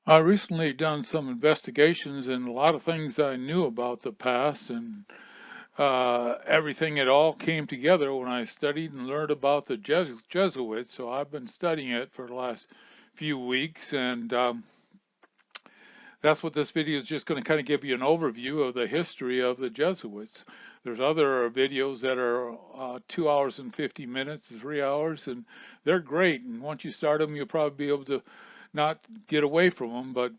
I recently done some investigations and a lot of things I knew about the past and everything it all came together when I studied and learned about the Jesuits. So I've been studying it for the last few weeks and that's what this video is just going to kind of give you an overview of the history of the Jesuits. There's other videos that are 2 hours and 50 minutes, 3 hours, and they're great. And once you start them, you'll probably be able to not get away from them. But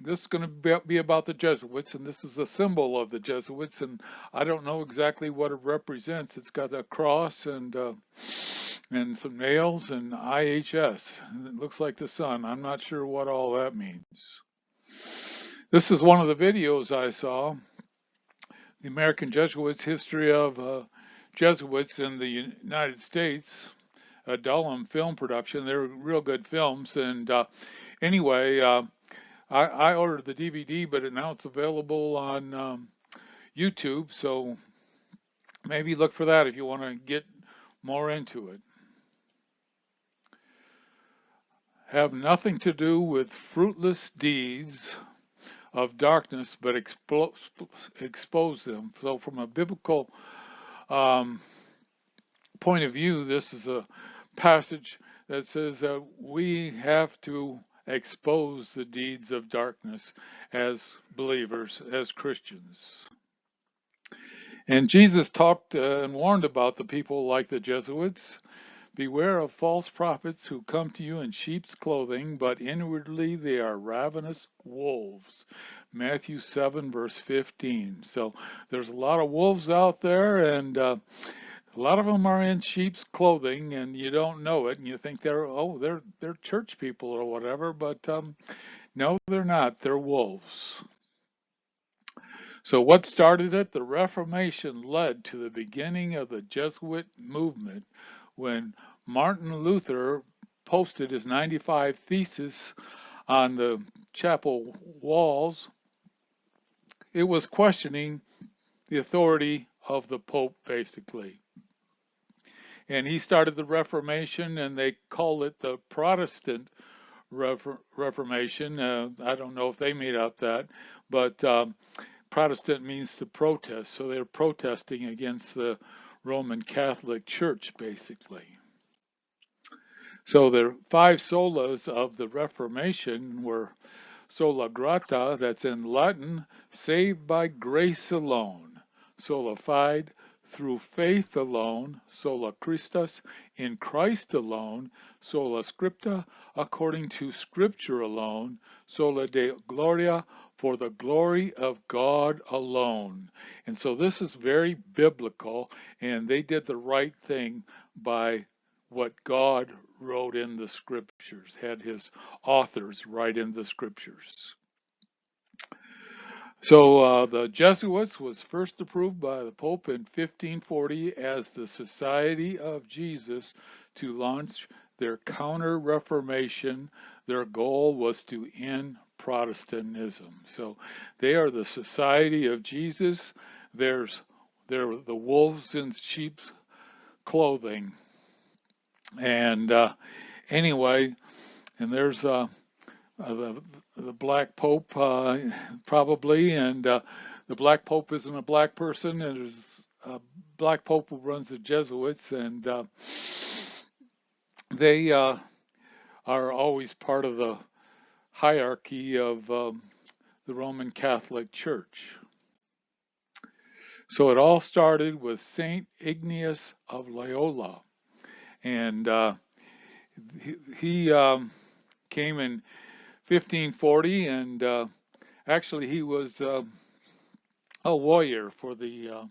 this is going to be about the Jesuits, and this is a symbol of the Jesuits. And I don't know exactly what it represents. It's got a cross and some nails and IHS. It looks like the sun. I'm not sure what all that means. This is one of the videos I saw, the American Jesuits, History of Jesuits in the United States, a Dullum film production. They're real good films. And anyway, I ordered the DVD, but now it's available on YouTube. So maybe look for that if you want to get more into it. Have nothing to do with fruitless deeds of darkness, but expose them. So from a biblical point of view, this is a passage that says that we have to expose the deeds of darkness as believers, as Christians. And Jesus talked and warned about the people like the Jesuits. Beware of false prophets who come to you in sheep's clothing, but inwardly they are ravenous wolves. Matthew 7, verse 15. So there's a lot of wolves out there, and a lot of them are in sheep's clothing, and you don't know it, and you think they're church people or whatever, but no, they're not. They're wolves. So what started it? The Reformation led to the beginning of the Jesuit movement when Martin Luther posted his 95 Theses on the chapel walls. It was questioning the authority of the Pope, basically. And he started the Reformation, and they call it the Protestant Reformation. I don't know if they made up that, but Protestant means to protest, so they're protesting against the Roman Catholic Church, basically. So the 5 solas of the Reformation were sola grata, that's in Latin, saved by grace alone; sola fide, through faith alone; sola Christus, in Christ alone; sola scripta, according to Scripture alone; sola Deo gloria, for the glory of God alone. And so this is very biblical, and they did the right thing by what God wrote in the Scriptures, had his authors write in the Scriptures. So the Jesuits was first approved by the Pope in 1540 as the Society of Jesus to launch their counter-reformation. Their goal was to end Protestantism. So they are the Society of Jesus. They're the wolves in sheep's clothing. And anyway, and there's the Black Pope probably, and the Black Pope isn't a black person, and there's a Black Pope who runs the Jesuits, and they are always part of the hierarchy of the Roman Catholic Church. So it all started with Saint Ignatius of Loyola, and he came in 1540, and actually he was a warrior for the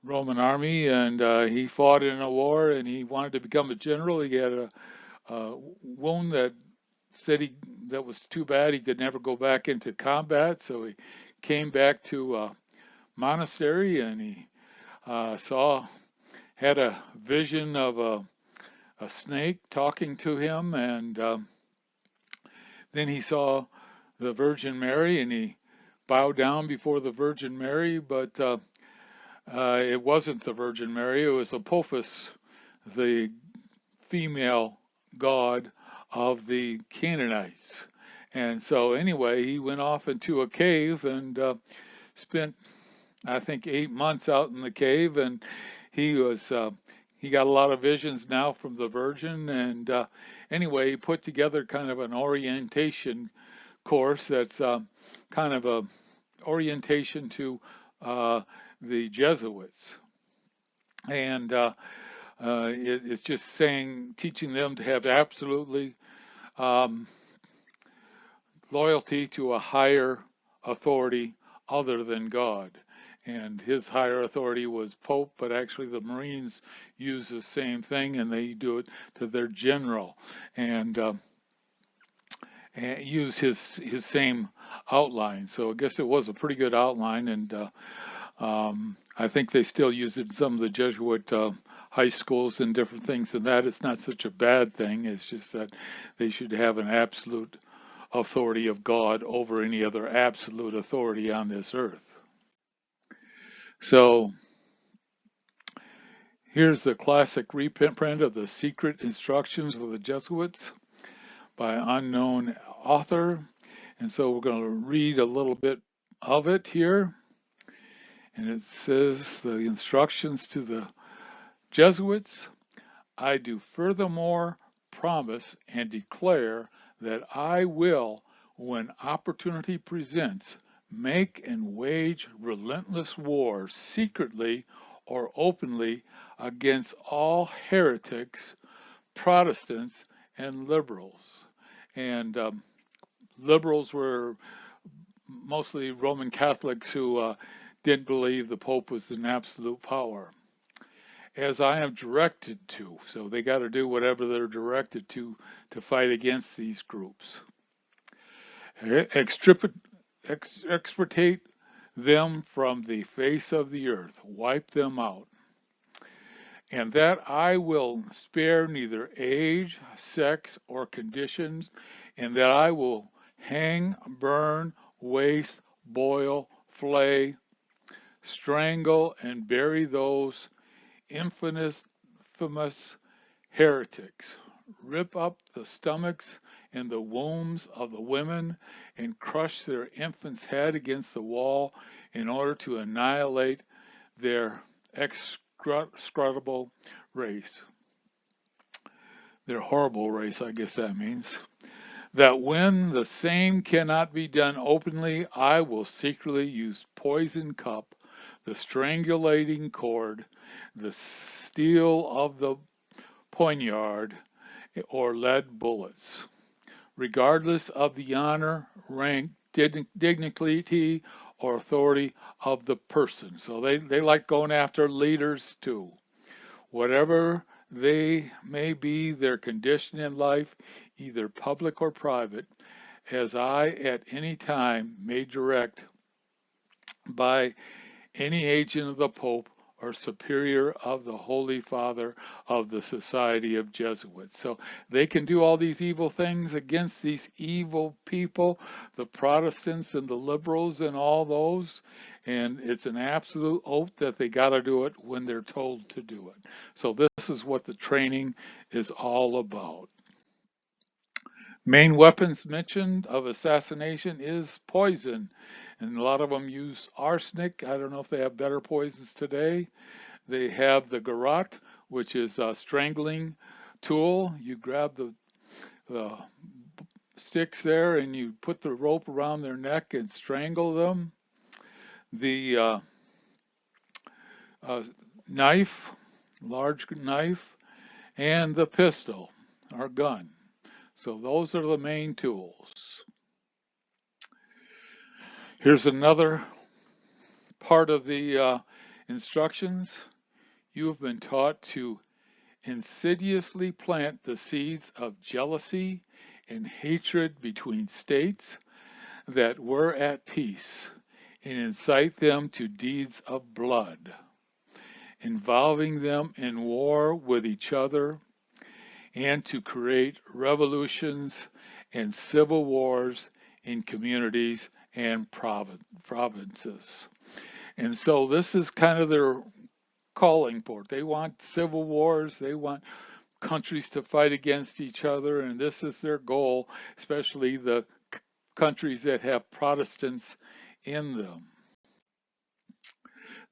Roman army, and he fought in a war, and he wanted to become a general. He had a wound that that was too bad he could never go back into combat, so he came back to a monastery, and he had a vision of a snake talking to him, and then he saw the Virgin Mary, and he bowed down before the Virgin Mary, but it wasn't the Virgin Mary, it was Apophis, the female god of the Canaanites. And so anyway, he went off into a cave and spent, I think, 8 months out in the cave, and he was he got a lot of visions now from the Virgin. And anyway, he put together kind of an orientation course that's kind of a orientation to uh, the Jesuits, and it's just saying, teaching them to have absolutely um, loyalty to a higher authority other than God. And his higher authority was Pope, but actually the Marines use the same thing, and they do it to their general, and use his same outline. So I guess it was a pretty good outline, and I think they still use it in some of the Jesuit high schools and different things. And that it's not such a bad thing. It's just that they should have an absolute authority of God over any other absolute authority on this earth. So here's the classic reprint of the Secret Instructions of the Jesuits by unknown author. And so we're going to read a little bit of it here. And it says, the instructions to the Jesuits: I do furthermore promise and declare that I will, when opportunity presents, make and wage relentless war, secretly or openly, against all heretics, Protestants, and liberals. And liberals were mostly Roman Catholics who didn't believe the Pope was in absolute power, as I am directed to. So they got to do whatever they're directed to fight against these groups. Extirpate them from the face of the earth, wipe them out. And that I will spare neither age, sex, or conditions, and that I will hang, burn, waste, boil, flay, strangle, and bury those infamous heretics, rip up the stomachs and the wombs of the women, and crush their infant's head against the wall in order to annihilate their execrable race. Their horrible race, I guess that means. That when the same cannot be done openly, I will secretly use poison cup, the strangulating cord, the steel of the poignard, or lead bullets, regardless of the honor, rank, dignity, or authority of the person. So they like going after leaders too. Whatever they may be, their condition in life, either public or private, as I at any time may direct by any agent of the Pope or superior of the Holy Father of the Society of Jesuits. So they can do all these evil things against these evil people, the Protestants and the liberals and all those, and it's an absolute oath that they got to do it when they're told to do it. So this is what the training is all about. Main weapons mentioned of assassination is poison, and a lot of them use arsenic. I don't know if they have better poisons today. They have the garrote, which is a strangling tool. You grab the sticks there and you put the rope around their neck and strangle them. The knife, large knife, and the pistol or gun. So those are the main tools. Here's another part of the instructions. You have been taught to insidiously plant the seeds of jealousy and hatred between states that were at peace, and incite them to deeds of blood, involving them in war with each other, and to create revolutions and civil wars in communities and provinces. And so this is kind of their calling for it. They want civil wars, they want countries to fight against each other, and this is their goal, especially the countries that have Protestants in them.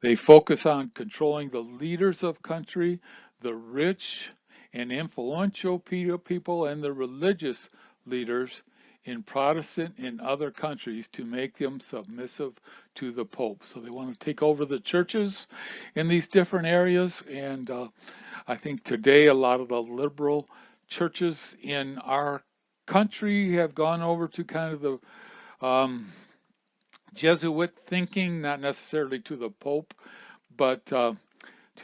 They focus on controlling the leaders of country, the rich and influential people, and the religious leaders in Protestant and other countries to make them submissive to the Pope. So they want to take over the churches in these different areas. And I think today a lot of the liberal churches in our country have gone over to kind of the Jesuit thinking, not necessarily to the Pope, but to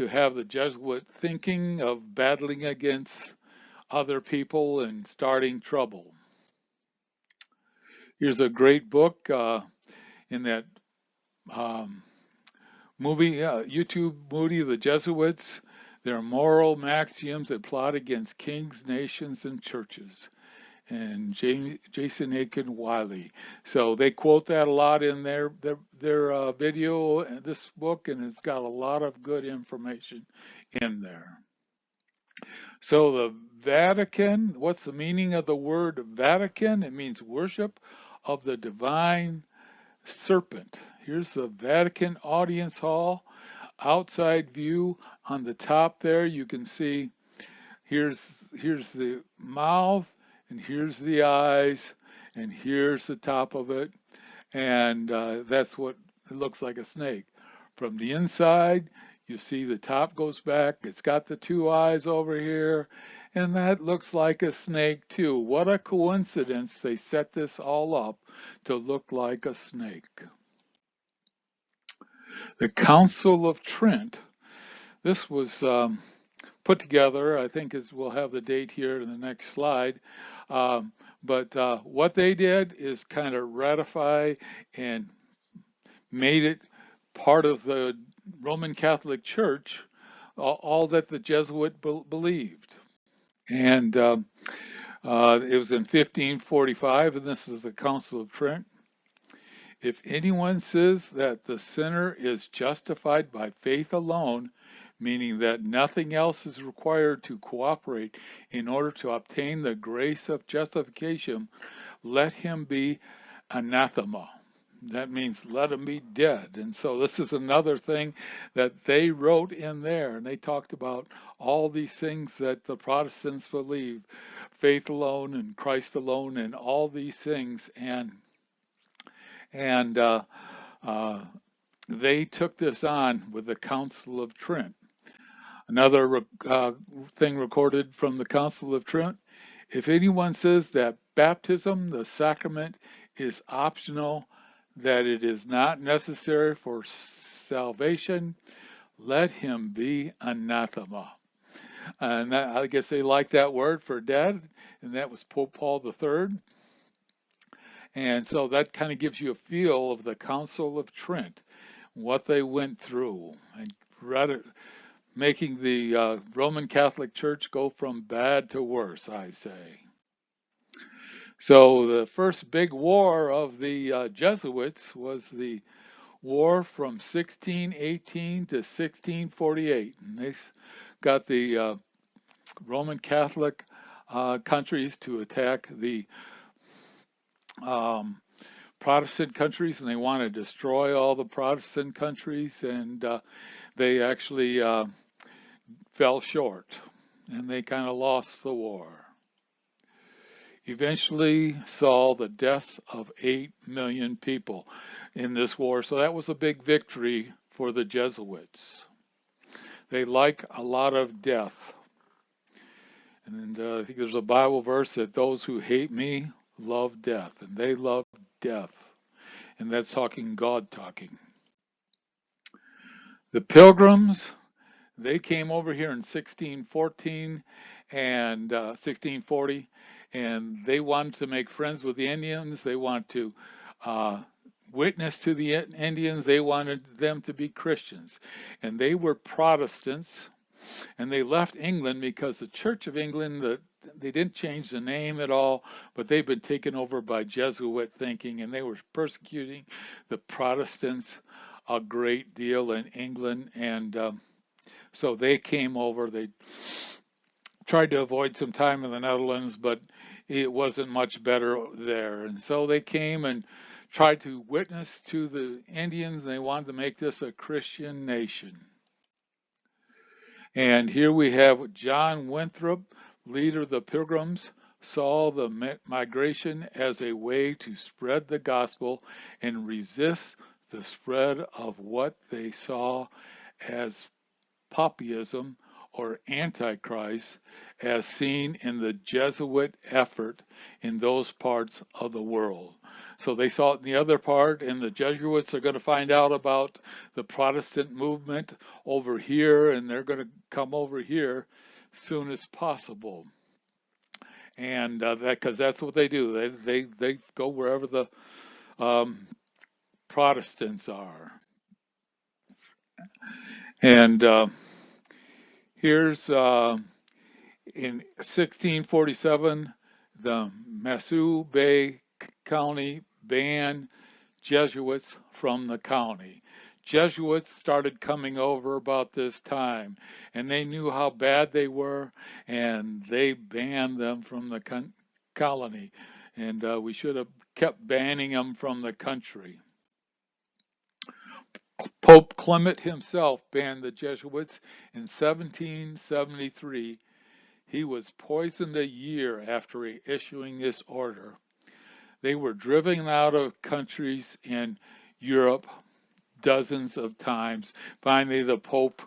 have the Jesuit thinking of battling against other people and starting trouble. Here's a great book in that YouTube movie, The Jesuits. Their moral maxioms that plot against kings, nations, and churches. And Jason Aiken Wiley. So they quote that a lot in their video, this book, and it's got a lot of good information in there. So the Vatican, what's the meaning of the word Vatican? It means worship of the divine serpent. Here's the Vatican Audience Hall. Outside view on the top there, you can see here's the mouth, and here's the eyes, and here's the top of it, and that's what it looks like, a snake. From the inside, you see the top goes back. It's got the two eyes over here, and that looks like a snake too. What a coincidence they set this all up to look like a snake. The Council of Trent. This was put together, I think we'll have the date here in the next slide. But what they did is kind of ratify and made it part of the Roman Catholic Church, all that the Jesuit believed. And it was in 1545, and this is the Council of Trent. If anyone says that the sinner is justified by faith alone, meaning that nothing else is required to cooperate in order to obtain the grace of justification, let him be anathema. That means let him be dead. And so this is another thing that they wrote in there, and they talked about all these things that the Protestants believe, faith alone and Christ alone and all these things. And they took this on with the Council of Trent. Another thing recorded from the Council of Trent: if anyone says that baptism, the sacrament, is optional, that it is not necessary for salvation, let him be anathema. And that, I guess they like that word for dead, and that was Pope Paul III. And so that kind of gives you a feel of the Council of Trent, what they went through, and rather making the Roman Catholic Church go from bad to worse, I say. So the first big war of the Jesuits was the war from 1618 to 1648. And they got the Roman Catholic countries to attack the Protestant countries, and they want to destroy all the Protestant countries, and they actually fell short, and they kind of lost the war. Eventually saw the deaths of 8 million people in this war, so that was a big victory for the Jesuits. They like a lot of death. And I think there's a Bible verse that those who hate me love death, and they love death. And that's talking God talking. The Pilgrims, they came over here in 1614 and 1640, and they wanted to make friends with the Indians. They wanted to witness to the Indians. They wanted them to be Christians. And they were Protestants, and they left England because the Church of England, they didn't change the name at all, but they've been taken over by Jesuit thinking, and they were persecuting the Protestants a great deal in England. And so they came over. They tried to avoid some time in the Netherlands, but it wasn't much better there. And so they came and tried to witness to the Indians. They wanted to make this a Christian nation. And here we have John Winthrop, leader of the Pilgrims, saw the migration as a way to spread the gospel and resist the spread of what they saw as poppyism or antichrist, as seen in the Jesuit effort in those parts of the world. So they saw it in the other part, and the Jesuits are going to find out about the Protestant movement over here, and they're going to come over here as soon as possible. And because that's what they do, they go wherever the um, Protestants are. And here's in 1647, the Masu Bay County banned Jesuits from the county. Jesuits started coming over about this time, and they knew how bad they were, and they banned them from the colony. And we should have kept banning them from the country. Pope Clement himself banned the Jesuits in 1773. He was poisoned a year after issuing this order. They were driven out of countries in Europe dozens of times. Finally, the Pope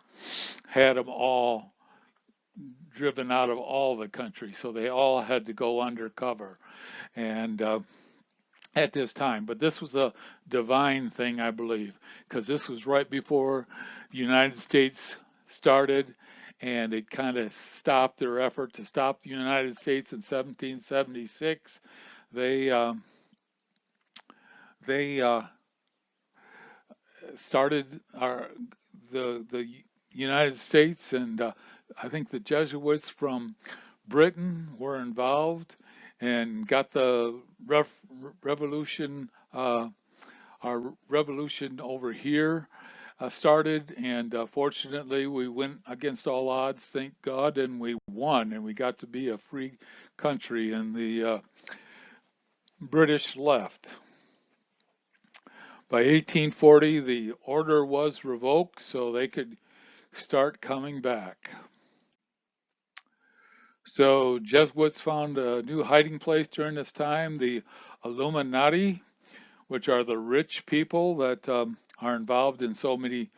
had them all driven out of all the countries, so they all had to go undercover. And at this time, but this was a divine thing, I believe, because this was right before the United States started, and it kind of stopped their effort to stop the United States in 1776. They they started the United States, and I think the Jesuits from Britain were involved and got the revolution, our revolution over here started. And fortunately, we went against all odds, thank God, and we won, and we got to be a free country, and the British left. By 1840, the order was revoked so they could start coming back. So Jesuits found a new hiding place during this time, the Illuminati, which are the rich people that are involved in so many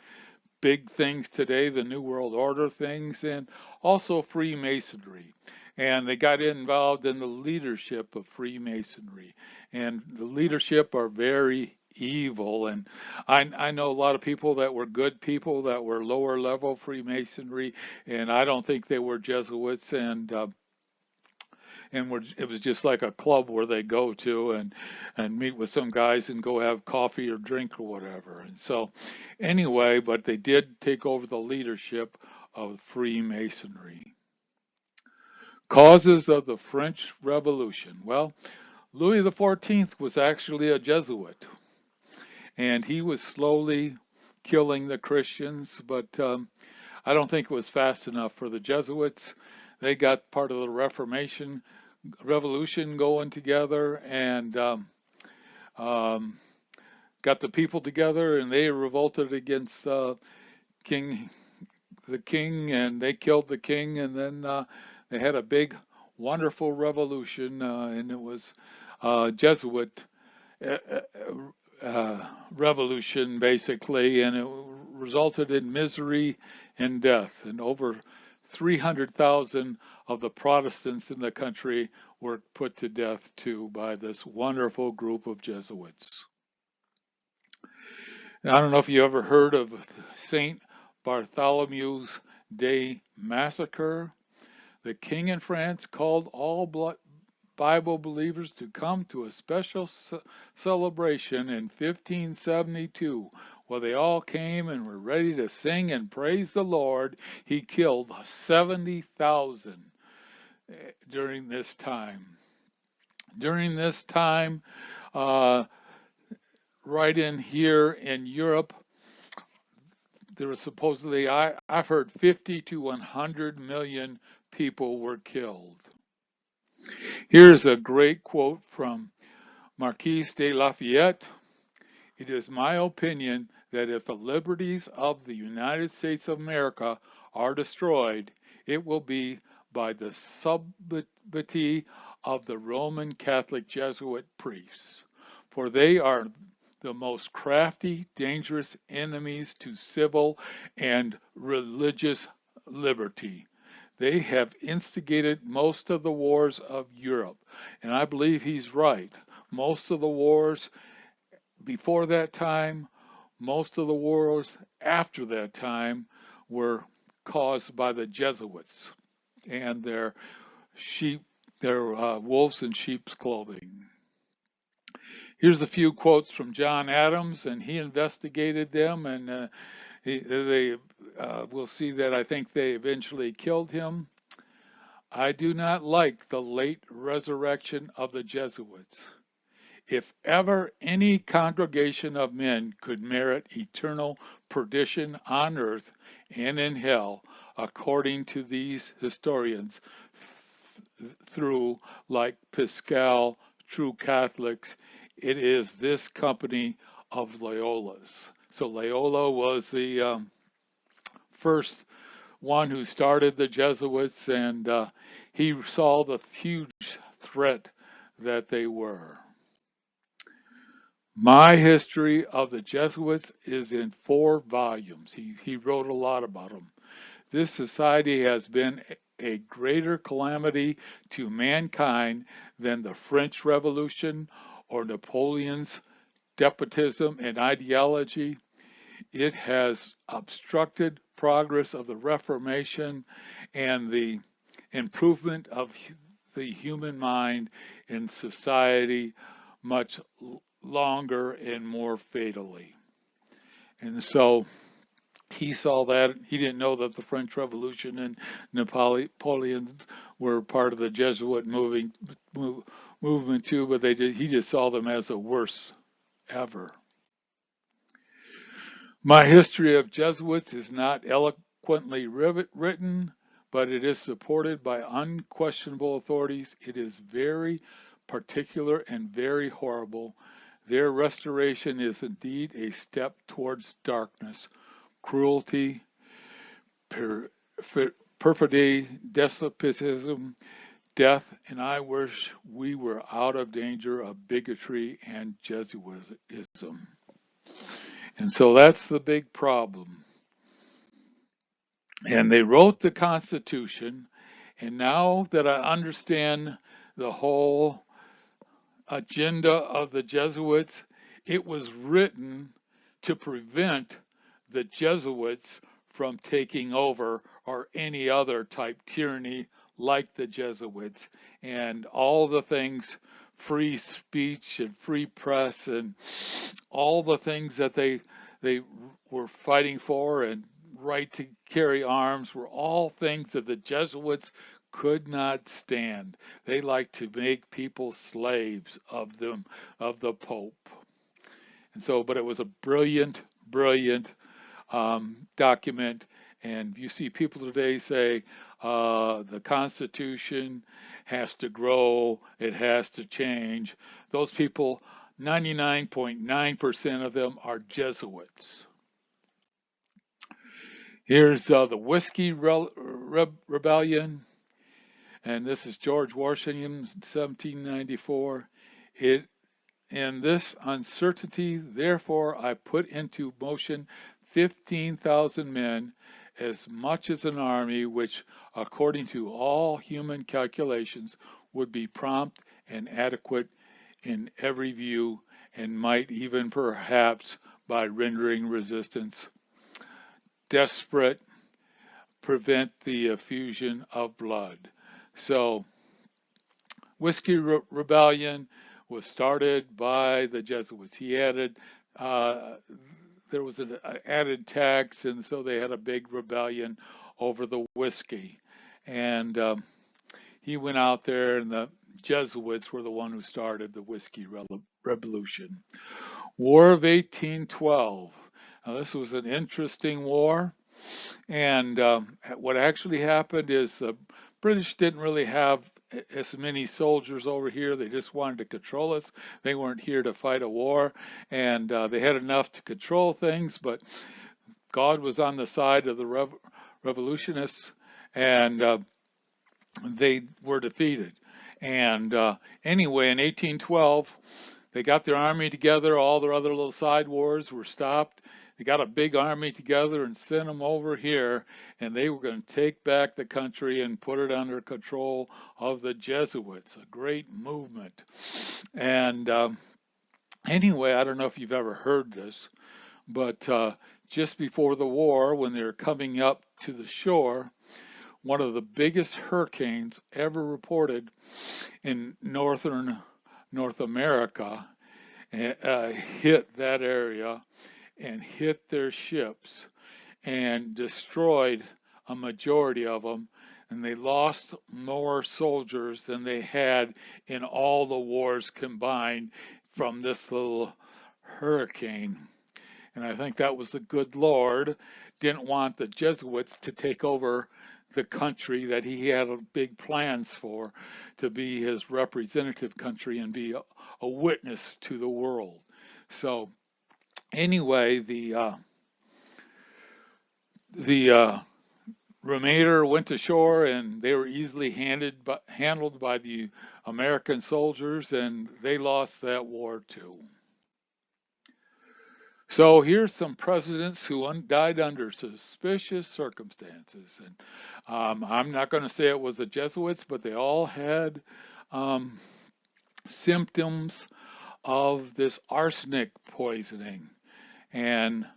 big things today, the New World Order things, and also Freemasonry. And they got involved in the leadership of Freemasonry. And the leadership are very evil. And I know a lot of people that were good people that were lower level Freemasonry, and I don't think they were Jesuits. And it was just like a club where they go to and meet with some guys and go have coffee or drink or whatever. And so anyway, but they did take over the leadership of Freemasonry. Causes of the French Revolution. Well, Louis XIV was actually a Jesuit, and he was slowly killing the Christians, but I don't think it was fast enough for the Jesuits. They got part of the Reformation revolution going together, and um, got the people together, and they revolted against king the king, and they killed the king, and then they had a big wonderful revolution, and it was Jesuit uh, revolution basically, and it resulted in misery and death, and over 300,000 of the Protestants in the country were put to death too by this wonderful group of Jesuits. I don't know if you ever heard of St. Bartholomew's Day Massacre. The king in France called all Bible believers to come to a special celebration in 1572, where they all came and were ready to sing and praise the Lord. He killed 70,000 during this time. During this time, uh, right in here in Europe, there was supposedly, I've heard 50 to 100 million people were killed. Here's a great quote from Marquis de Lafayette. It is my opinion that if the liberties of the United States of America are destroyed, it will be by the subtlety of the Roman Catholic Jesuit priests, for they are the most crafty, dangerous enemies to civil and religious liberty. They have instigated most of the wars of Europe, and I believe he's right. Most of the wars before that time, most of the wars after that time were caused by the Jesuits and their sheep, their wolves in sheep's clothing. Here's a few quotes from John Adams, and he investigated them, and we'll see that I think they eventually killed him. I do not like the late resurrection of the Jesuits. If ever any congregation of men could merit eternal perdition on earth and in hell, according to these historians, through, like Pascal, true Catholics, it is this company of Loyolas. So Loyola was the first one who started the Jesuits, and he saw the huge threat that they were. My history of the Jesuits is in 4 volumes. He wrote a lot about them. This society has been a greater calamity to mankind than the French Revolution or Napoleon's despotism and ideology. It has obstructed progress of the Reformation and the improvement of the human mind in society much longer and more fatally. And so he saw that. He didn't know that the French Revolution and Napoleon were part of the Jesuit movement too, but he just saw them as the worst ever. My history of Jesuits is not eloquently written, but it is supported by unquestionable authorities. It is very particular and very horrible. Their restoration is indeed a step towards darkness, cruelty, perfidy, despotism, death, and I wish we were out of danger of bigotry and Jesuitism. And so that's the big problem. And they wrote the Constitution, and now that I understand the whole agenda of the Jesuits, it was written to prevent the Jesuits from taking over or any other type tyranny like the Jesuits, and all the things, free speech and free press and all the things that they were fighting for, and right to carry arms, were all things that the Jesuits could not stand. They liked to make people slaves of them, of the Pope. And so, but it was a brilliant, brilliant document. And you see people today say the Constitution has to grow, it has to change. Those people, 99.9% of them are Jesuits. Here's the Whiskey Rebellion, and this is George Washington, 1794. In this uncertainty, therefore, I put into motion 15,000 men, as much as an army, which, according to all human calculations, would be prompt and adequate in every view, and might even perhaps, by rendering resistance desperate, prevent the effusion of blood. So, Whiskey Rebellion was started by the Jesuits. He added, there was an added tax, and so they had a big rebellion over the whiskey. And he went out there, and the Jesuits were the one who started the Whiskey Revolution. War of 1812. Now, this was an interesting war, and what actually happened is the British didn't really have as many soldiers over here. They just wanted to control us. They weren't here to fight a war, and they had enough to control things. But God was on the side of the revolutionists, and they were defeated. And anyway, in 1812, they got their army together. All their other little side wars were stopped. They got a big army together and sent them over here, and they were going to take back the country and put it under control of the Jesuits, a great movement. And anyway, I don't know if you've ever heard this, but just before the war, when they were coming up to the shore, one of the biggest hurricanes ever reported in northern North America hit that area and hit their ships and destroyed a majority of them, and they lost more soldiers than they had in all the wars combined from this little hurricane. And I think that was the good Lord didn't want the Jesuits to take over the country that he had big plans for, to be his representative country and be a witness to the world. So anyway, the remainder went to shore, and they were easily handled by the American soldiers, and they lost that war too. So here's some presidents who died under suspicious circumstances. And I'm not going to say it was the Jesuits, but they all had symptoms of this arsenic poisoning. And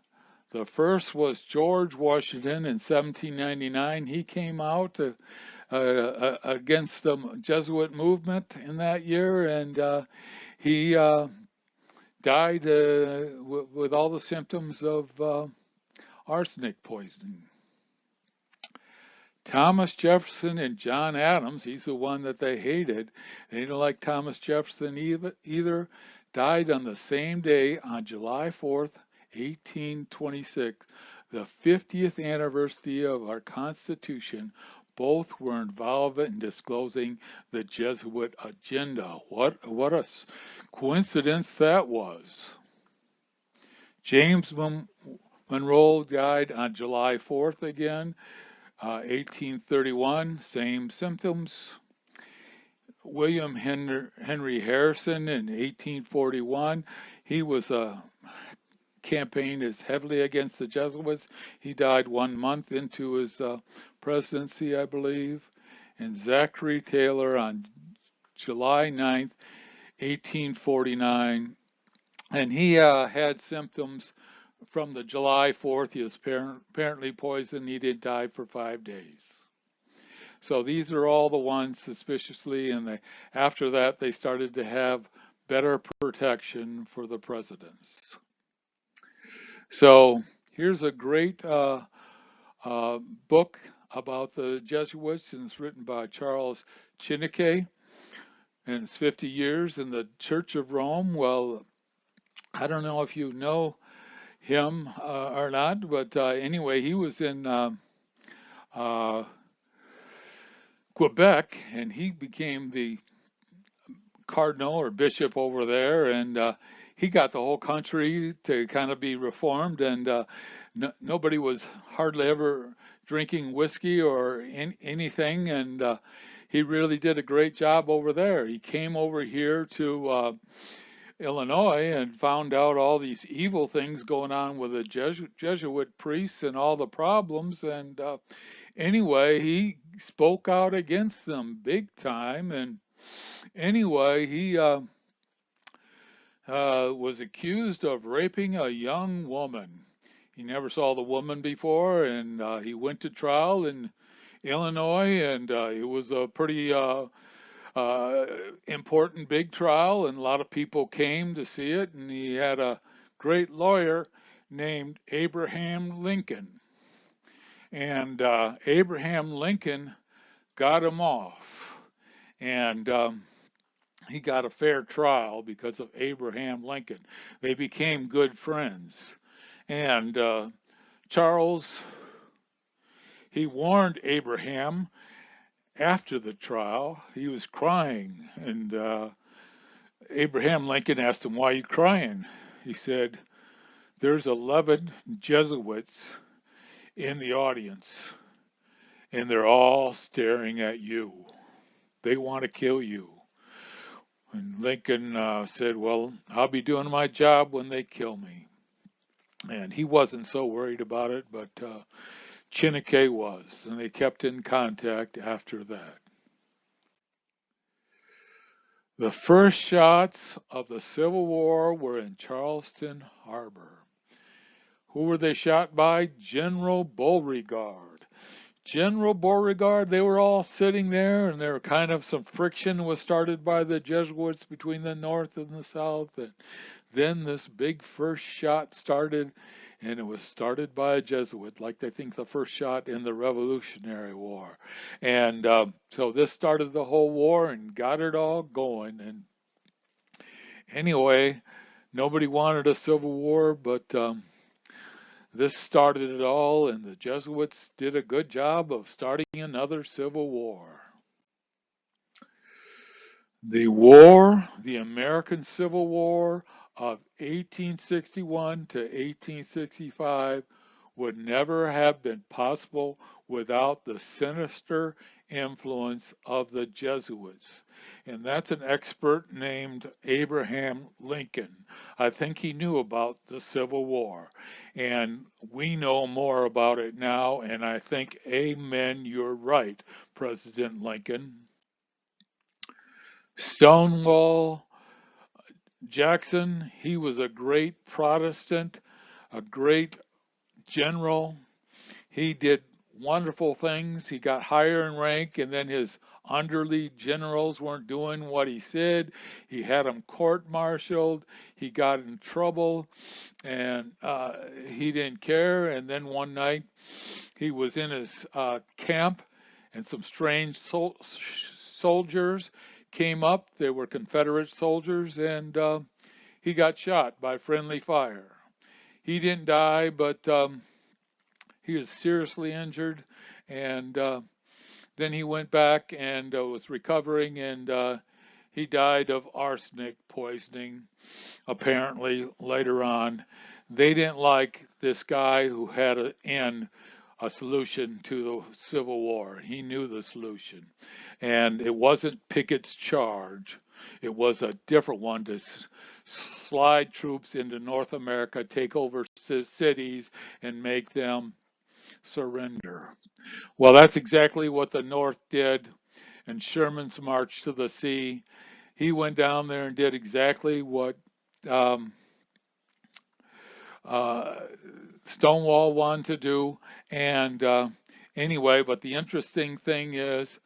the first was George Washington in 1799. He came out against the Jesuit movement in that year, and he died with all the symptoms of arsenic poisoning. Thomas Jefferson and John Adams, he's the one that they hated. They didn't like Thomas Jefferson either. Died on the same day, on July 4th, 1826, the 50th anniversary of our Constitution. Both were involved in disclosing the Jesuit agenda. What a coincidence that was. James Monroe died on July 4th again, 1831, same symptoms. William Henry Harrison in 1841, he was campaigned as heavily against the Jesuits. He died 1 month into his presidency, I believe. And Zachary Taylor on July 9th, 1849, and he had symptoms from the July 4th. He was apparently poisoned. He did die for 5 days. So these are all the ones suspiciously, and after that they started to have better protection for the presidents. So here's a great book about the Jesuits, and it's written by Charles Chiniquet, and it's 50 years in the Church of Rome. Well, I don't know if you know him or not, but anyway, he was in Quebec, and he became the cardinal or bishop over there, and he got the whole country to kind of be reformed, and nobody was hardly ever drinking whiskey or anything, and he really did a great job over there. He came over here to Illinois and found out all these evil things going on with the Jesuit priests and all the problems, and anyway, he spoke out against them big time. And anyway, he was accused of raping a young woman. He never saw the woman before, and he went to trial in Illinois, and it was a pretty important big trial, and a lot of people came to see it, and he had a great lawyer named Abraham Lincoln. And Abraham Lincoln got him off, and he got a fair trial because of Abraham Lincoln. They became good friends. And Charles, he warned Abraham after the trial, he was crying, and Abraham Lincoln asked him, "Why are you crying?" He said, "There's 11 Jesuits in the audience, and they're all staring at you. They want to kill you." And Lincoln said, "Well, I'll be doing my job when they kill me." And he wasn't so worried about it, but Chineke was, and they kept in contact after that. The first shots of the Civil War were in Charleston Harbor. Who were they shot by? General Beauregard. General Beauregard, they were all sitting there, and there were kind of some friction was started by the Jesuits between the North and the South. And then this big first shot started, and it was started by a Jesuit, like they think the first shot in the Revolutionary War. And so this started the whole war and got it all going. And anyway, nobody wanted a civil war, but this started it all, and the Jesuits did a good job of starting another civil war. The American Civil War of 1861 to 1865 would never have been possible without the sinister influence of the Jesuits. And that's an expert named Abraham Lincoln. I think he knew about the Civil War. And we know more about it now, and I think, amen, you're right, President Lincoln. Stonewall Jackson, he was a great Protestant, a great general. He did wonderful things. He got higher in rank, and then his underly generals weren't doing what he said. He had them court-martialed. He got in trouble, and he didn't care. And then one night, he was in his camp, and some strange soldiers came up. They were Confederate soldiers, and he got shot by friendly fire. He didn't die, but he was seriously injured, and then he went back and was recovering, and he died of arsenic poisoning, apparently, later on. They didn't like this guy who had a solution to the Civil War. He knew the solution. And it wasn't Pickett's charge. It was a different one to slide troops into North America, take over cities, and make them surrender. Well, that's exactly what the North did. And Sherman's march to the sea, he went down there and did exactly what um, uh, Stonewall wanted to do. And anyway, but the interesting thing is,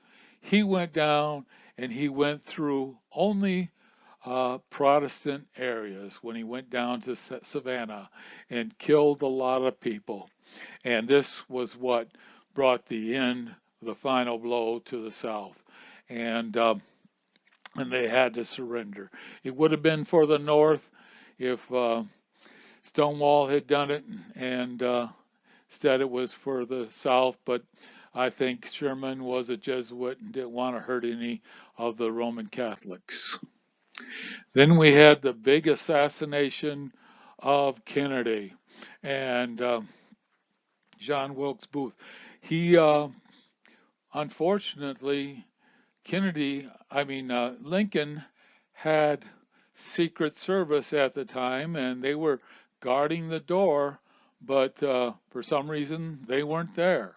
he went down and he went through only Protestant areas when he went down to Savannah and killed a lot of people. And this was what brought the end, the final blow to the South. And and they had to surrender. It would have been for the North if Stonewall had done it, and instead it was for the South. But I think Sherman was a Jesuit and didn't want to hurt any of the Roman Catholics. Then we had the big assassination of Kennedy, and John Wilkes Booth. He, unfortunately, Lincoln had Secret Service at the time, and they were guarding the door, but for some reason they weren't there.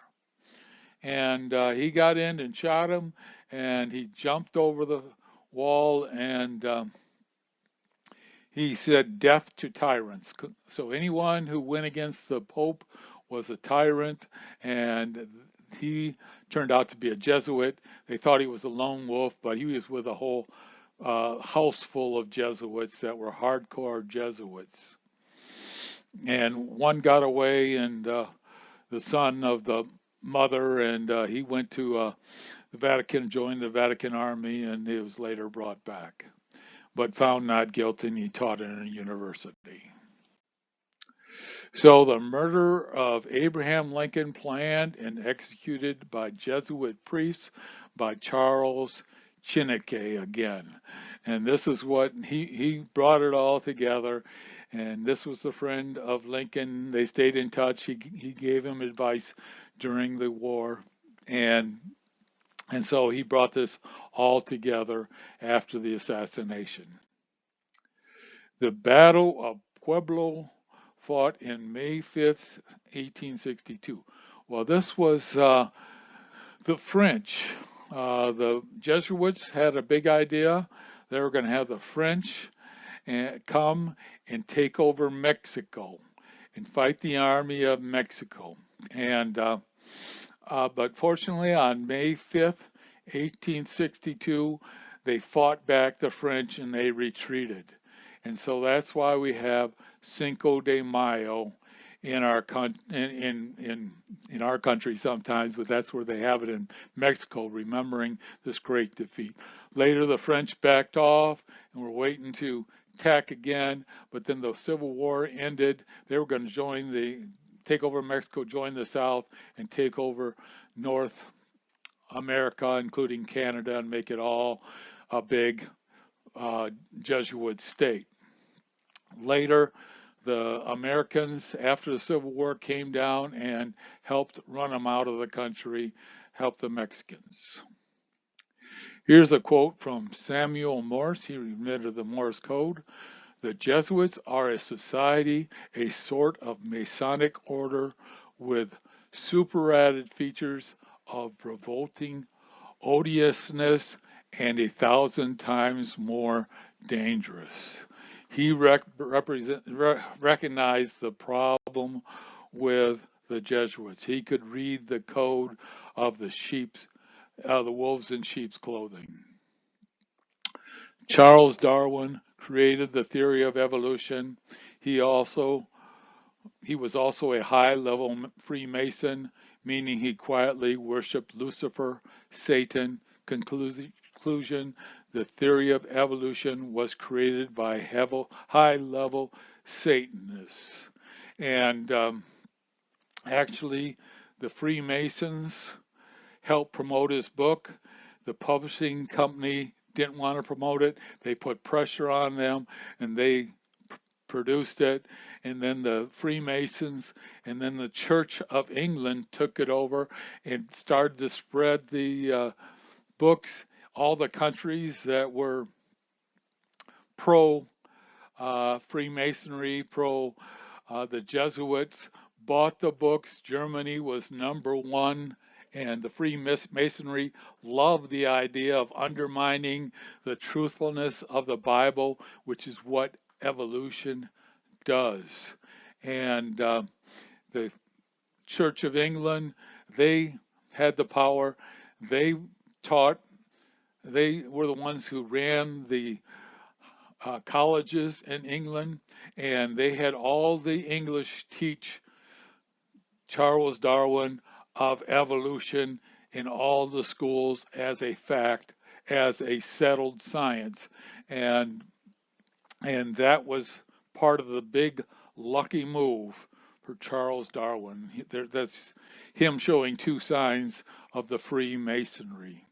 And he got in and shot him, and he jumped over the wall, and he said, "Death to tyrants." So anyone who went against the Pope was a tyrant, and he turned out to be a Jesuit. They thought he was a lone wolf, but he was with a whole house full of Jesuits that were hardcore Jesuits. And one got away, and the son of the mother, and he went to the Vatican, joined the Vatican Army, and he was later brought back, but found not guilty, and he taught in a university. So the murder of Abraham Lincoln, planned and executed by Jesuit priests by Charles Chineke again. And this is what he brought it all together. And this was a friend of Lincoln. They stayed in touch. He gave him advice during the war. And and so he brought this all together after the assassination. The Battle of Pueblo fought in May 5th, 1862. Well, this was the French. The Jesuits had a big idea. They were going to have the French come and take over Mexico and fight the army of Mexico. And but fortunately, on May 5th, 1862, they fought back the French and they retreated. And so that's why we have Cinco de Mayo in our in our country sometimes, but that's where they have it in Mexico, remembering this great defeat. Later, the French backed off and were waiting to attack again, but then the Civil War ended. They were going to take over Mexico, join the South, and take over North America, including Canada, and make it all a big Jesuit state. Later, the Americans, after the Civil War, came down and helped run them out of the country, helped the Mexicans. Here's a quote from Samuel Morse. He invented the Morse code. The Jesuits are a society, a sort of Masonic order with superadded features of revolting odiousness and 1,000 times more dangerous. He recognized the problem with the Jesuits. He could read the code of the wolves in sheep's clothing. Charles Darwin created the theory of evolution. He was also a high-level Freemason, meaning he quietly worshipped Lucifer, Satan. Conclusion, the theory of evolution was created by high-level Satanists. And actually, the Freemasons helped promote his book. The publishing company didn't want to promote it. They put pressure on them and they produced it. And then the Freemasons and then the Church of England took it over and started to spread the books. All the countries that were pro Freemasonry, pro the Jesuits bought the books. Germany was #1, and the Freemasonry loved the idea of undermining the truthfulness of the Bible, which is what evolution does. And the Church of England, they had the power. They taught, they were the ones who ran the colleges in England, and they had all the English teach Charles Darwin of evolution in all the schools as a fact, as a settled science. And and that was part of the big lucky move for Charles Darwin. That's him showing two signs of the Freemasonry.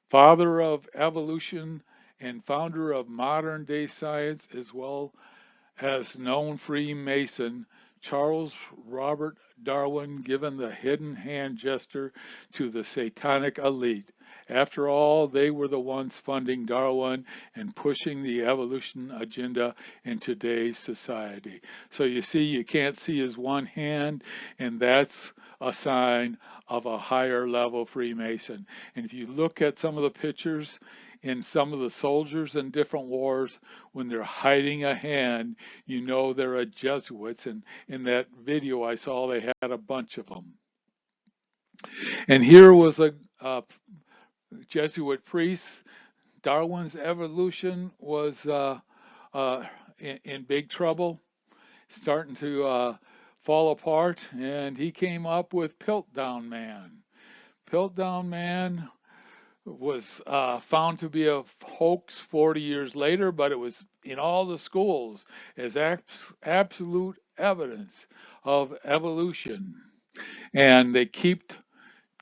Father of evolution and founder of modern day science, as well as known Freemason, Charles Robert Darwin, given the hidden hand gesture to the satanic elite. After all, they were the ones funding Darwin and pushing the evolution agenda in today's society. So you see, you can't see his one hand, and that's a sign of a higher level Freemason. And if you look at some of the pictures in some of the soldiers in different wars, when they're hiding a hand, you know they're a Jesuits. And in that video I saw, they had a bunch of them. And here was a Jesuit priest. Darwin's evolution was in big trouble, starting to fall apart, and he came up with Piltdown Man. Piltdown Man was found to be a hoax 40 years later, but it was in all the schools as absolute evidence of evolution. And they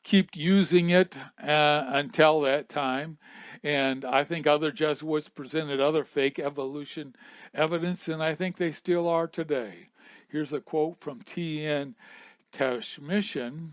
keep using it until that time. And I think other Jesuits presented other fake evolution evidence, and I think they still are today. Here's a quote from T.N. Tashmishan.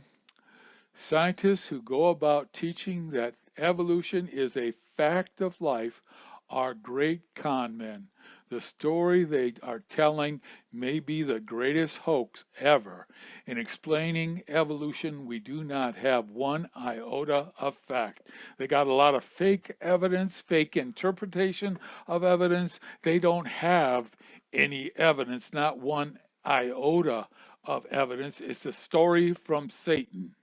Scientists who go about teaching that evolution is a fact of life are great con men. The story they are telling may be the greatest hoax ever. In explaining evolution, we do not have one iota of fact. They got a lot of fake evidence, fake interpretation of evidence. They don't have any evidence, not one iota of evidence. It's a story from Satan.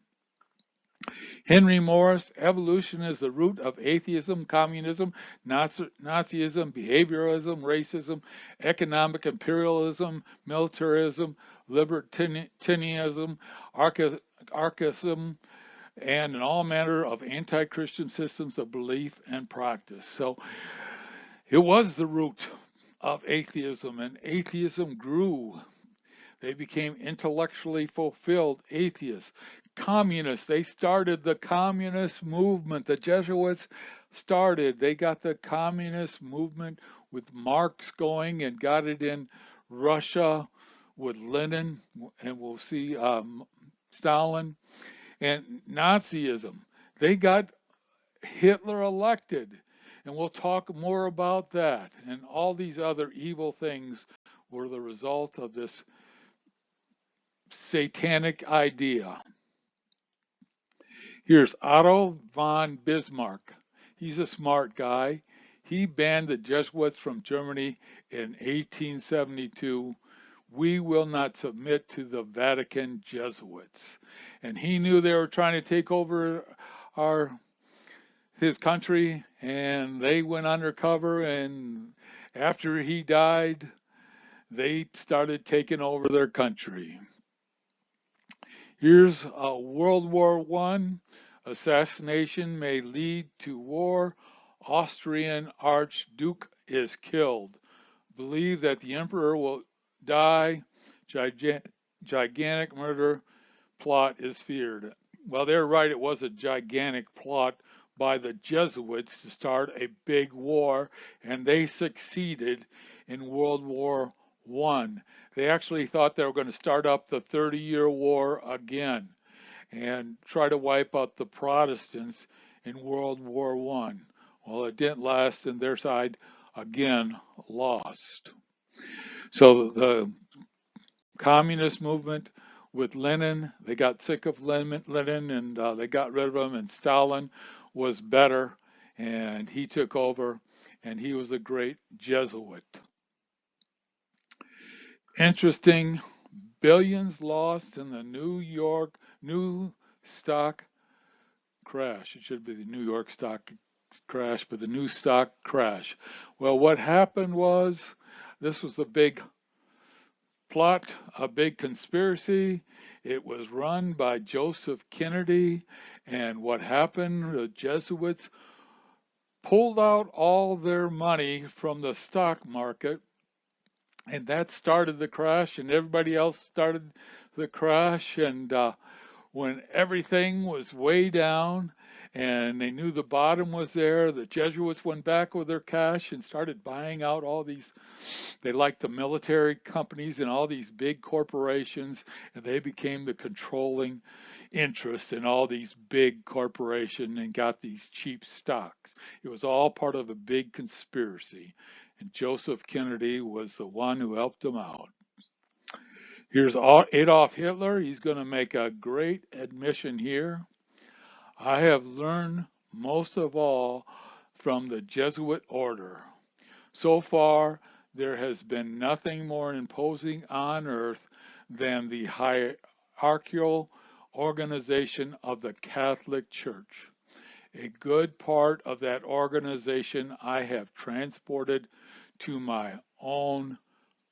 Henry Morris, evolution is the root of atheism, communism, Nazism, behavioralism, racism, economic imperialism, militarism, libertarianism, archaism, and in all manner of anti-Christian systems of belief and practice. So it was the root of atheism, and atheism grew. They became intellectually fulfilled atheists. Communists, they started the communist movement. The Jesuits they got the communist movement with Marx going and got it in Russia with Lenin, and we'll see Stalin. And Nazism, they got Hitler elected. And we'll talk more about that. And all these other evil things were the result of this satanic idea. Here's Otto von Bismarck. He's a smart guy. He banned the Jesuits from Germany in 1872. We will not submit to the Vatican Jesuits. And he knew they were trying to take over his country, and they went undercover, and after he died, they started taking over their country. Here's World War I. Assassination may lead to war. Austrian Archduke is killed. Believe that the emperor will die. Gigantic murder plot is feared. Well, they're right. It was a gigantic plot by the Jesuits to start a big war, and they succeeded in World War I. They actually thought they were going to start up the 30-year war again and try to wipe out the Protestants in World War I. Well, it didn't last, and their side again lost. So the communist movement with Lenin, they got sick of Lenin and they got rid of him, and Stalin was better, and he took over, and he was a great Jesuit. Interesting, billions lost in the new stock crash. It should be the New York stock crash, but the new stock crash. Well, what happened was this was a big plot, a big conspiracy. It was run by Joseph Kennedy, and what happened, the Jesuits pulled out all their money from the stock market, and that started the crash, and everybody else started the crash. And when everything was way down and they knew the bottom was there, the Jesuits went back with their cash and started buying out all these. They liked the military companies and all these big corporations, and they became the controlling interest in all these big corporations and got these cheap stocks. It was all part of a big conspiracy, and Joseph Kennedy was the one who helped them out. Here's Adolf Hitler. He's going to make a great admission here. I have learned most of all from the Jesuit order. So far, there has been nothing more imposing on earth than the hierarchical organization of the Catholic Church. A good part of that organization I have transported to my own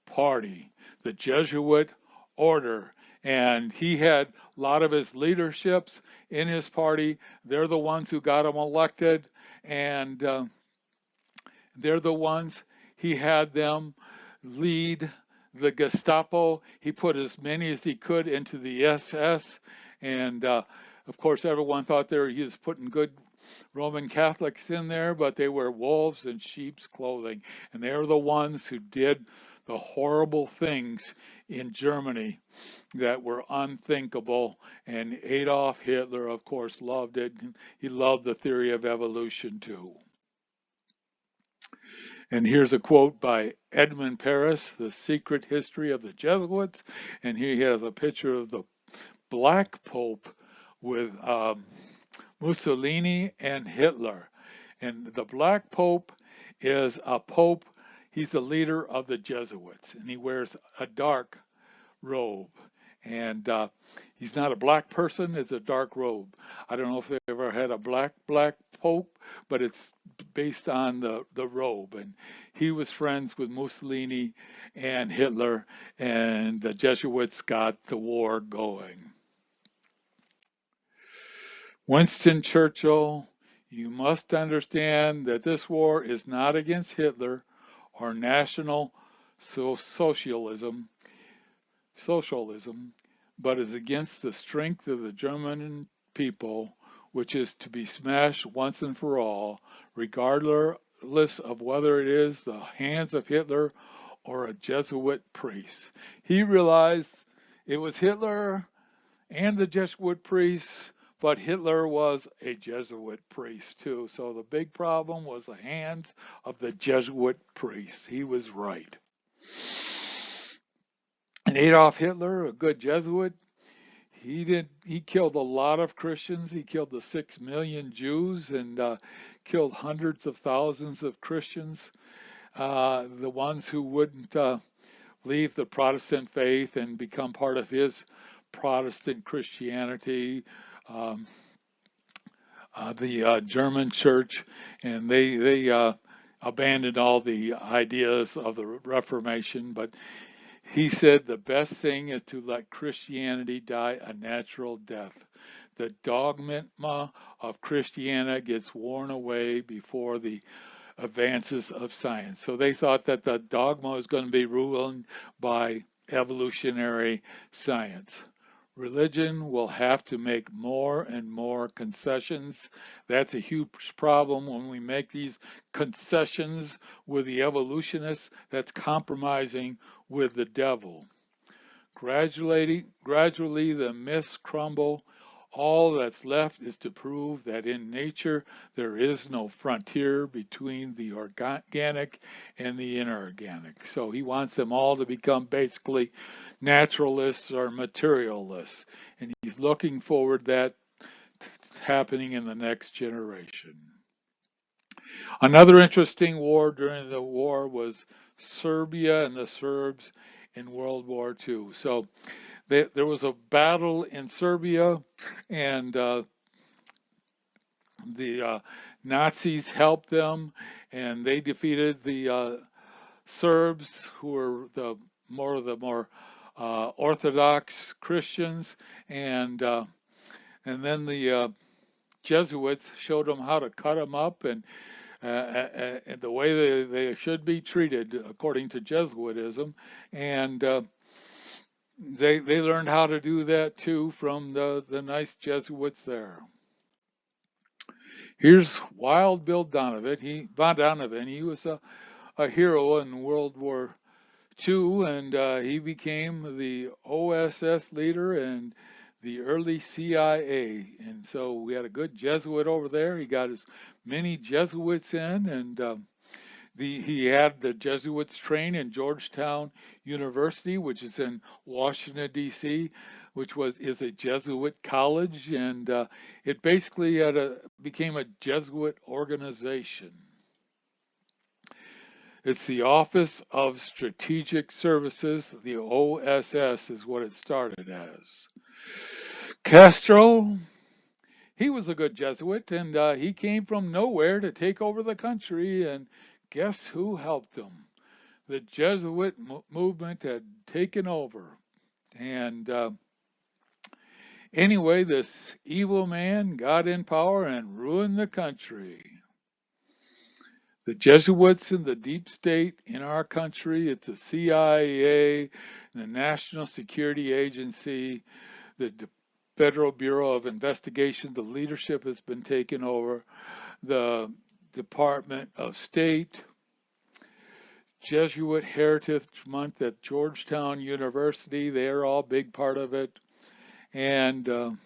party, the Jesuit order. And he had a lot of his leaderships in his party. They're the ones who got him elected, and they're the ones he had them lead the Gestapo. He put as many as he could into the SS, and Of course, everyone thought he was putting good Roman Catholics in there, but they were wolves in sheep's clothing. And they were the ones who did the horrible things in Germany that were unthinkable. And Adolf Hitler, of course, loved it. He loved the theory of evolution too. And here's a quote by Edmund Paris, The Secret History of the Jesuits. And here he has a picture of the Black Pope with Mussolini and Hitler. And the Black Pope is a pope, he's the leader of the Jesuits, and he wears a dark robe. And he's not a black person, it's a dark robe. I don't know if they ever had a black pope, but it's based on the robe. And he was friends with Mussolini and Hitler, and the Jesuits got the war going. Winston Churchill, you must understand that this war is not against Hitler or national socialism, but is against the strength of the German people, which is to be smashed once and for all, regardless of whether it is the hands of Hitler or a Jesuit priest. He realized it was Hitler and the Jesuit priests, but Hitler was a Jesuit priest too. So the big problem was the hands of the Jesuit priests. He was right. And Adolf Hitler, a good Jesuit, he killed a lot of Christians. He killed the 6 million Jews and killed hundreds of thousands of Christians, the ones who wouldn't leave the Protestant faith and become part of his Protestant Christianity, the German church, and they abandoned all the ideas of the Reformation. But he said the best thing is to let Christianity die a natural death. The dogma of Christianity gets worn away before the advances of science. So they thought that the dogma was going to be ruled by evolutionary science. Religion will have to make more and more concessions. That's a huge problem when we make these concessions with the evolutionists. That's compromising with the devil. Gradually the myths crumble. All that's left is to prove that in nature there is no frontier between the organic and the inorganic. So he wants them all to become basically naturalists or materialists. And he's looking forward to that happening in the next generation. Another interesting war during the war was Serbia and the Serbs in World War II. So there was a battle in Serbia, and the Nazis helped them, and they defeated the Serbs, who were the more Orthodox Christians, and then the Jesuits showed them how to cut them up and the way they should be treated according to Jesuitism, and they learned how to do that too from the nice Jesuits there. Here's Wild Bill Donovan. He was a hero in World War II, and he became the OSS leader and the early CIA. And so we had a good Jesuit over there. He got as many Jesuits in, and he had the Jesuits train in Georgetown University, which is in Washington, D.C., which is a Jesuit college, and it basically became a Jesuit organization. It's the Office of Strategic Services, the OSS is what it started as. Castro, he was a good Jesuit, and he came from nowhere to take over the country, and guess who helped him? The Jesuit movement had taken over. And anyway, this evil man got in power and ruined the country. The Jesuits in the deep state in our country, it's the CIA, the National Security Agency, the Federal Bureau of Investigation. The leadership has been taken over. The Department of State, Jesuit Heritage Month at Georgetown University. They're all big part of it. And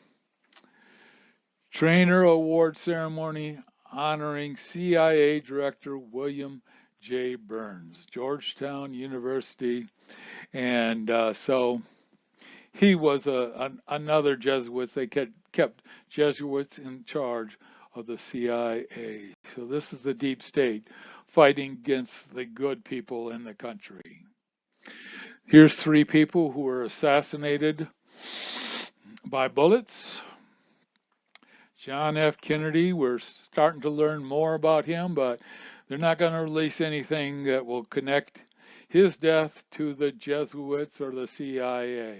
Trainer Award Ceremony honoring CIA Director William J. Burns, Georgetown University. And so he was another Jesuit. They kept Jesuits in charge of the CIA. So this is the deep state fighting against the good people in the country. Here's 3 people who were assassinated by bullets. John F. Kennedy, we're starting to learn more about him, but they're not going to release anything that will connect his death to the Jesuits or the CIA.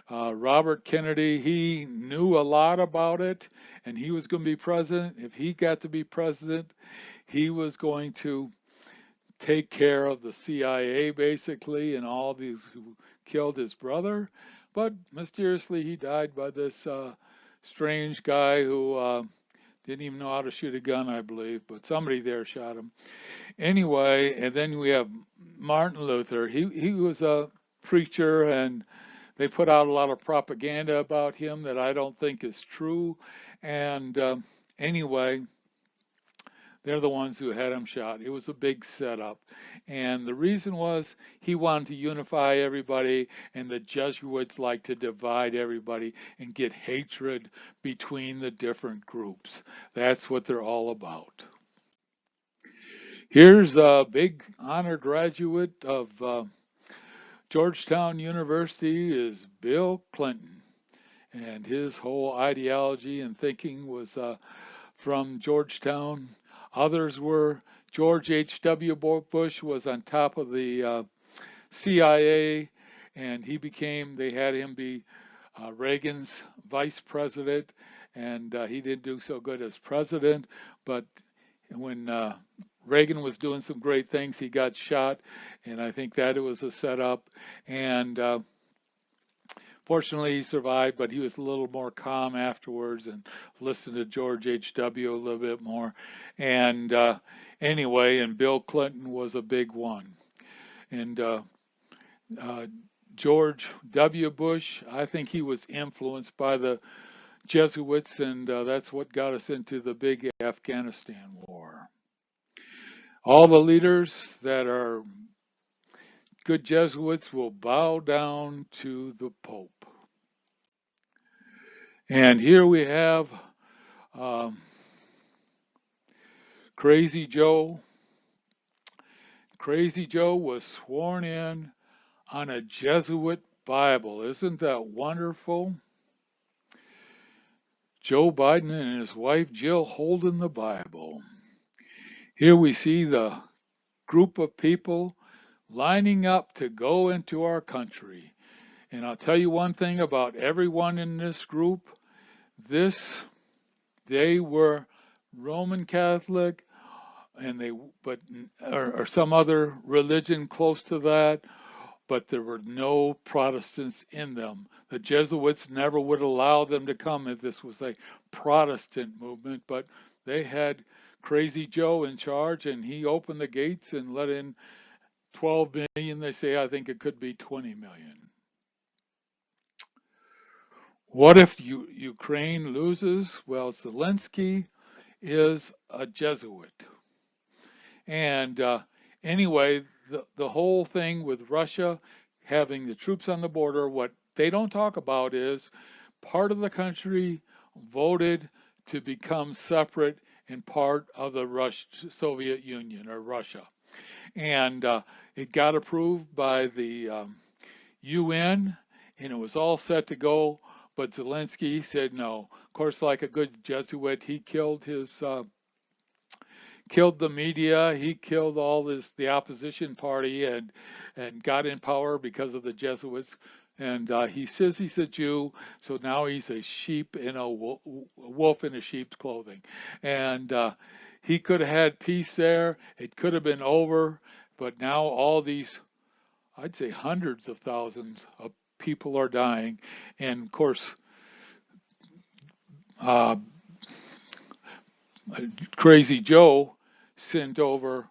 Robert Kennedy, he knew a lot about it, and he was going to be president. If he got to be president, he was going to take care of the CIA, basically, and all these who killed his brother. But mysteriously, he died by this strange guy who didn't even know how to shoot a gun, I believe, but somebody there shot him. Anyway, and then we have Martin Luther. He was a preacher, and they put out a lot of propaganda about him that I don't think is true. And anyway, they're the ones who had him shot. It was a big setup. And the reason was he wanted to unify everybody, and the Jesuits like to divide everybody and get hatred between the different groups. That's what they're all about. Here's a big honor graduate of Georgetown University is Bill Clinton. And his whole ideology and thinking was from Georgetown. Others were George H.W. Bush was on top of the CIA, and they had him be Reagan's vice president, and he didn't do so good as president, but when Reagan was doing some great things, he got shot, and I think that it was a setup, and fortunately, he survived, but he was a little more calm afterwards and listened to George H.W. a little bit more. And anyway, and Bill Clinton was a big one. And George W. Bush, I think he was influenced by the Jesuits, and that's what got us into the big Afghanistan war. All the leaders that are good Jesuits will bow down to the Pope. And here we have Crazy Joe. Crazy Joe was sworn in on a Jesuit Bible. Isn't that wonderful? Joe Biden and his wife Jill holding the Bible. Here we see the group of people lining up to go into our country. And I'll tell you one thing about everyone in this group. They were Roman Catholic, or some other religion close to that, but there were no Protestants in them. The Jesuits never would allow them to come if this was a Protestant movement, but they had Crazy Joe in charge, and he opened the gates and let in 12 million. They say, I think it could be 20 million. What if Ukraine loses? Well, Zelensky is a Jesuit. And anyway, the whole thing with Russia having the troops on the border, what they don't talk about is part of the country voted to become separate and part of the Soviet Union or Russia. And it got approved by the UN, and it was all set to go. But Zelensky said no. Of course, like a good Jesuit, he killed the media. He killed the opposition party and got in power because of the Jesuits. And he says he's a Jew, so now he's a sheep in a wolf in a sheep's clothing. And he could have had peace there. It could have been over. But now all these, I'd say hundreds of thousands of people are dying. And of course, Uh, Crazy Joe sent over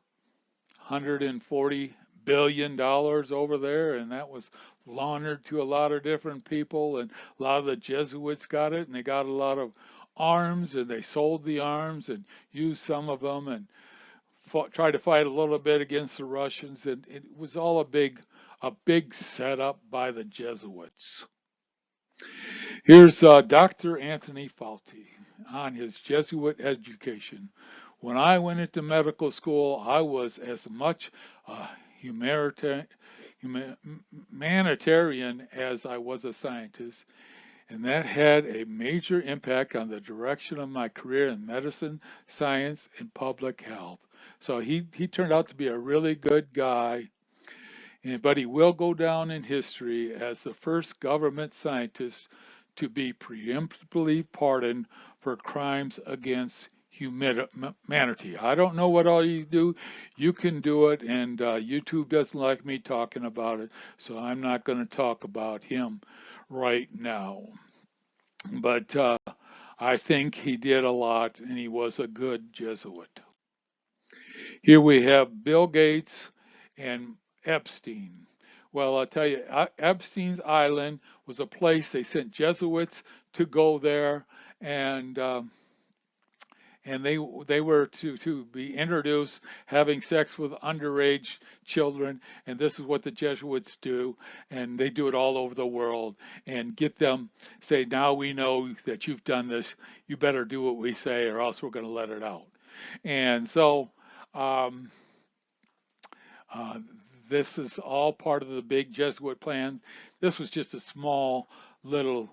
$140 billion over there, and that was laundered to a lot of different people, and a lot of the Jesuits got it, and they got a lot of arms, and they sold the arms and used some of them and tried to fight a little bit against the Russians, and it was all a big setup by the Jesuits. Here's Dr. Anthony Fauci on his Jesuit education. When I went into medical school, I was as much a humanitarian as I was a scientist, and that had a major impact on the direction of my career in medicine, science, and public health. So he turned out to be a really good guy, but he will go down in history as the first government scientist to be preemptively pardoned for crimes against humanity. I don't know what all you do. You can do it, and YouTube doesn't like me talking about it, so I'm not going to talk about him right now. But I think he did a lot, and he was a good Jesuit. Here we have Bill Gates and Epstein. Well, I'll tell you, Epstein's Island was a place they sent Jesuits to go there, and they were to be introduced having sex with underage children, and this is what the Jesuits do, and they do it all over the world, and get them say, now we know that you've done this, you better do what we say or else we're going to let it out. And so um, uh, this is all part of the big Jesuit plan. This was just a small little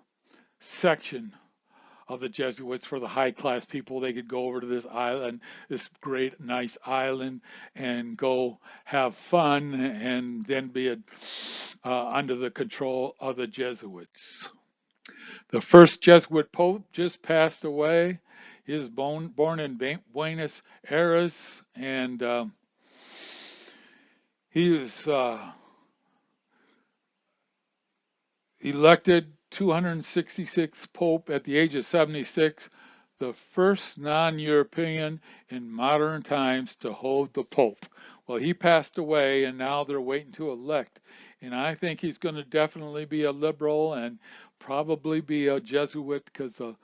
section of the Jesuits for the high class people. They could go over to this island, this great, nice island, and go have fun and then be under the control of the Jesuits. The first Jesuit Pope just passed away. He was born in Buenos Aires, and he was elected 266th Pope at the age of 76, the first non-European in modern times to hold the Pope. Well, he passed away, and now they're waiting to elect. And I think he's going to definitely be a liberal and probably be a Jesuit, because the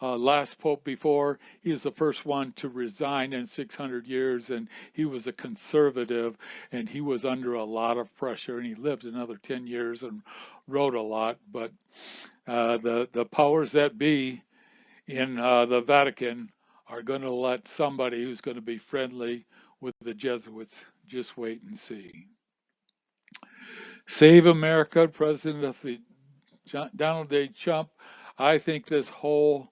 last Pope before, he was the first one to resign in 600 years, and he was a conservative, and he was under a lot of pressure, and he lived another 10 years and wrote a lot. But the powers that be in the Vatican are going to let somebody who's going to be friendly with the Jesuits just wait and see. Save America, President of the Donald J. Trump. I think this whole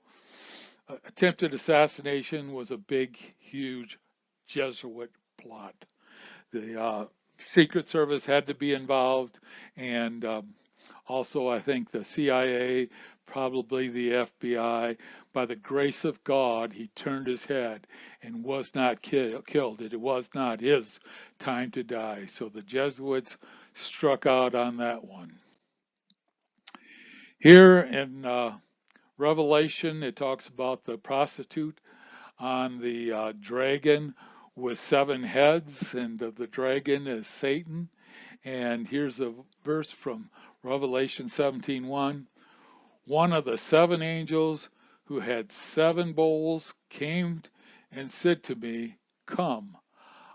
attempted assassination was a big, huge Jesuit plot. The Secret Service had to be involved, and also I think the CIA, probably the FBI. By the grace of God, he turned his head and was not killed. It was not his time to die. So the Jesuits struck out on that one. Here in Revelation, it talks about the prostitute on the dragon with 7 heads, and the dragon is Satan. And here's a verse from Revelation 17:1. One of the 7 angels who had 7 bowls came and said to me, come,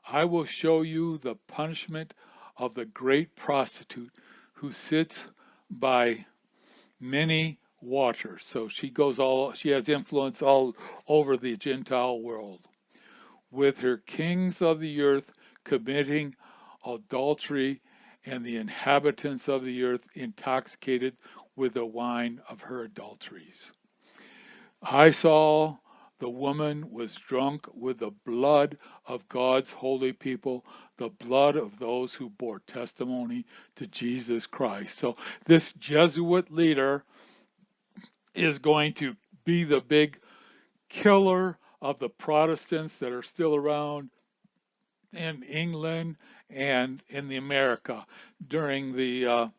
I will show you the punishment of the great prostitute who sits by many waters. So she has influence all over the Gentile world, with her kings of the earth committing adultery, and the inhabitants of the earth intoxicated with the wine of her adulteries. I saw the woman was drunk with the blood of God's holy people, the blood of those who bore testimony to Jesus Christ. So this Jesuit leader is going to be the big killer of the Protestants that are still around in England and in the America during the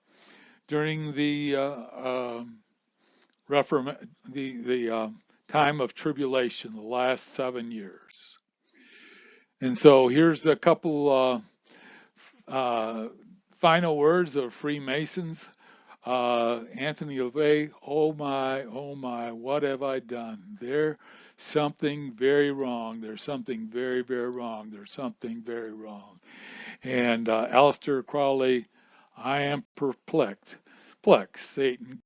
Reform, the time of tribulation, the last 7 years. And so here's a couple final words of Freemasons. Anthony LaVey, oh my, what have I done? There's something very wrong. There's something very, very wrong. There's something very wrong. And Aleister Crowley, I am perplexed. Satan